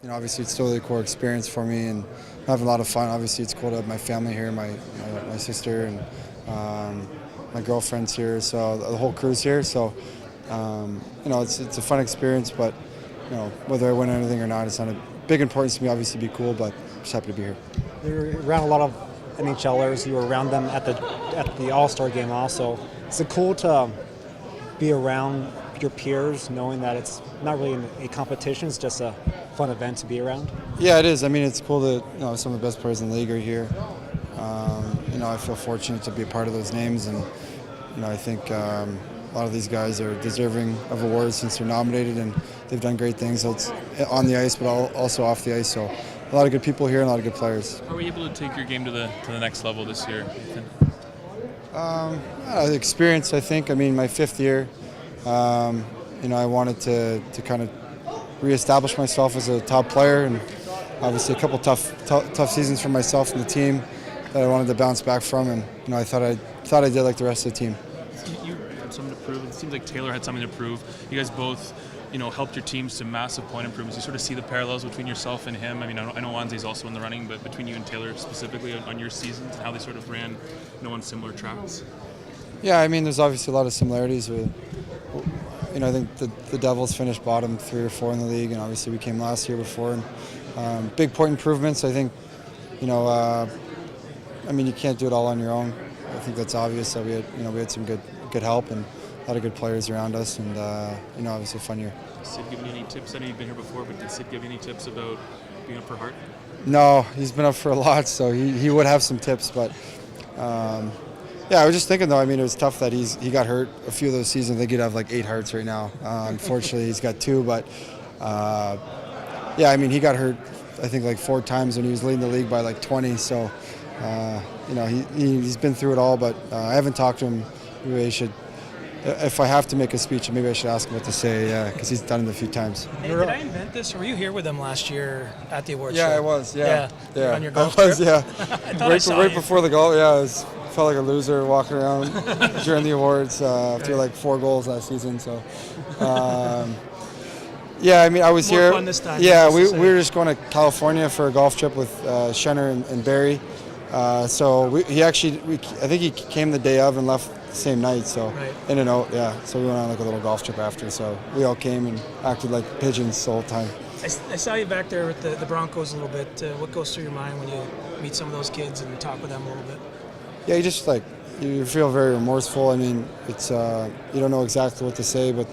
Obviously it's still a really cool experience for me, and I'm having a lot of fun. Obviously it's cool to have my family here, my sister and my girlfriend's here, so the whole crew's here. So it's a fun experience, but whether I win anything or not, it's not a big importance to me. Obviously, be cool, but just happy to be here. You're around a lot of NHLers. You were around them at the All-Star game also. Is it cool to be around your peers, knowing that it's not really a competition, it's just a fun event to be around? Yeah, it is. I mean, it's cool that some of the best players in the league are here. I feel fortunate to be a part of those names, and I think a lot of these guys are deserving of awards since they're nominated, and they've done great things on the ice, but also off the ice. So a lot of good people here and a lot of good players. How were you able to take your game to the next level this year, Ethan? Experience, I think. I mean, my fifth year, I wanted to kind of reestablish myself as a top player, and obviously a couple tough seasons for myself and the team that I wanted to bounce back from, and I thought I did like the rest of the team. You had something to prove. It seems like Taylor had something to prove. You guys both, helped your teams to massive point improvements. You sort of see the parallels between yourself and him. I mean, I know Anze's also in the running, but between you and Taylor specifically on your seasons and how they sort of ran, on similar tracks. Yeah, I mean, there's obviously a lot of similarities with. I think the Devils finished bottom 3 or 4 in the league, and obviously we came last year before. And big point improvements. I think, you can't do it all on your own. I think that's obvious. So we had some good help and a lot of good players around us, and obviously a fun year. Did Sid give you any tips? I know you've been here before, but did Sid give you any tips about being up for Hart? No, he's been up for a lot, so he would have some tips, but. I was just thinking though. I mean, it was tough that he got hurt a few of those seasons. I think he'd have like 8 Hearts right now. Unfortunately, he's got 2. But he got hurt. I think like 4 times when he was leading the league by like 20. So he's been through it all. But I haven't talked to him. Maybe I should. If I have to make a speech, maybe I should ask him what to say. Because he's done it a few times. Hey, did I invent this, or were you here with him last year at the awards show? Yeah, I was. Yeah. On your golf I was. trip? Yeah. I thought I saw right you. before the goal. Yeah. Felt like a loser walking around during the awards after like 4 goals last season. So, I was More here. fun this time, Yeah, needless to we say. were just going to California for a golf trip with Shenner and Barry. I think he came the day of and left the same night. So, Right. in and out. Yeah. So we went on like a little golf trip after. So we all came and acted like pigeons the whole time. I saw you back there with the Broncos a little bit. What goes through your mind when you meet some of those kids and talk with them a little bit? Yeah, you feel very remorseful. I mean, it's you don't know exactly what to say, but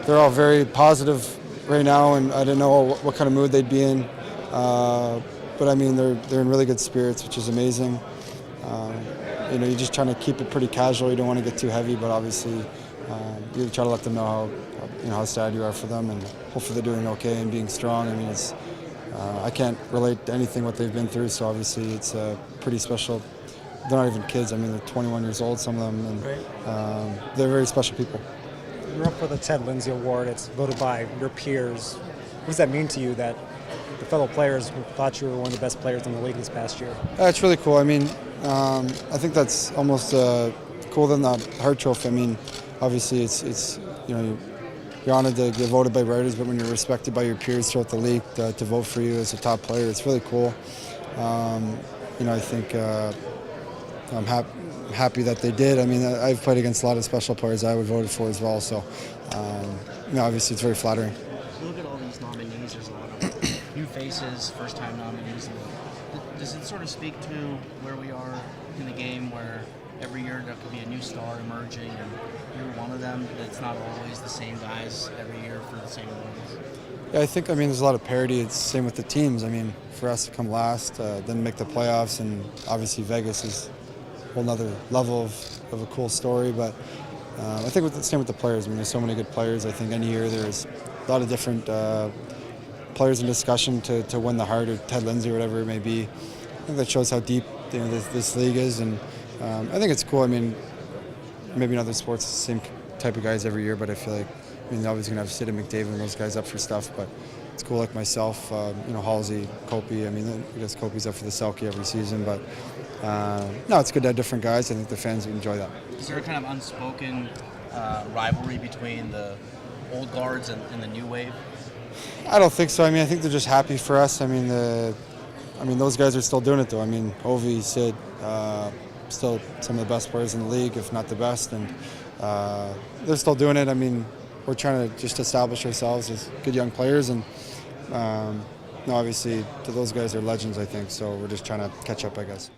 they're all very positive right now, and I don't know what kind of mood they'd be in. But I mean, they're in really good spirits, which is amazing. You're just trying to keep it pretty casual. You don't want to get too heavy, but obviously, you try to let them know how sad you are for them, and hopefully they're doing okay and being strong. I mean, I can't relate to anything what they've been through, so obviously it's pretty special. They're not even kids. I mean, they're 21 years old, some of them, and Right. they're very special people. You're up for the Ted Lindsay Award. It's voted by your peers. What does that mean to you that the fellow players thought you were one of the best players in the league this past year? It's really cool. I mean, I think that's almost cooler than the Hart Trophy. I mean, obviously it's you're honored to get voted by writers, but when you're respected by your peers throughout the league to vote for you as a top player, it's really cool. I think I'm happy that they did. I mean, I've played against a lot of special players I would voted for as well. So, obviously it's very flattering. You look at all these nominees, there's a lot of new faces, first-time nominees. Does it sort of speak to where we are in the game, where every year there could be a new star emerging, and you're one of them, but it's not always the same guys every year for the same awards? Yeah, I think, there's a lot of parity. It's the same with the teams. I mean, for us to come last, didn't make the playoffs, and obviously Vegas is a whole nother level of a cool story. But I think the same with the players. I mean, there's so many good players. I think any year there's a lot of different players in discussion to win the Hart or Ted Lindsay or whatever it may be. I think that shows how deep this league is, and I think it's cool. I mean, maybe in other sports it's the same type of guys every year, but I feel like always gonna have Sid and McDavid and those guys up for stuff. But it's cool, like myself, Halsey, Kopi. I mean, I guess Kopi's up for the Selke every season, but no, it's good to have different guys. I think the fans enjoy that. Is there a kind of unspoken rivalry between the old guards and the new wave? I don't think so. I mean, I think they're just happy for us. I mean, those guys are still doing it though. I mean, Ovi, Sid, still some of the best players in the league, if not the best, and they're still doing it. I mean, we're trying to just establish ourselves as good young players, and obviously, those guys are legends, I think. So we're just trying to catch up, I guess.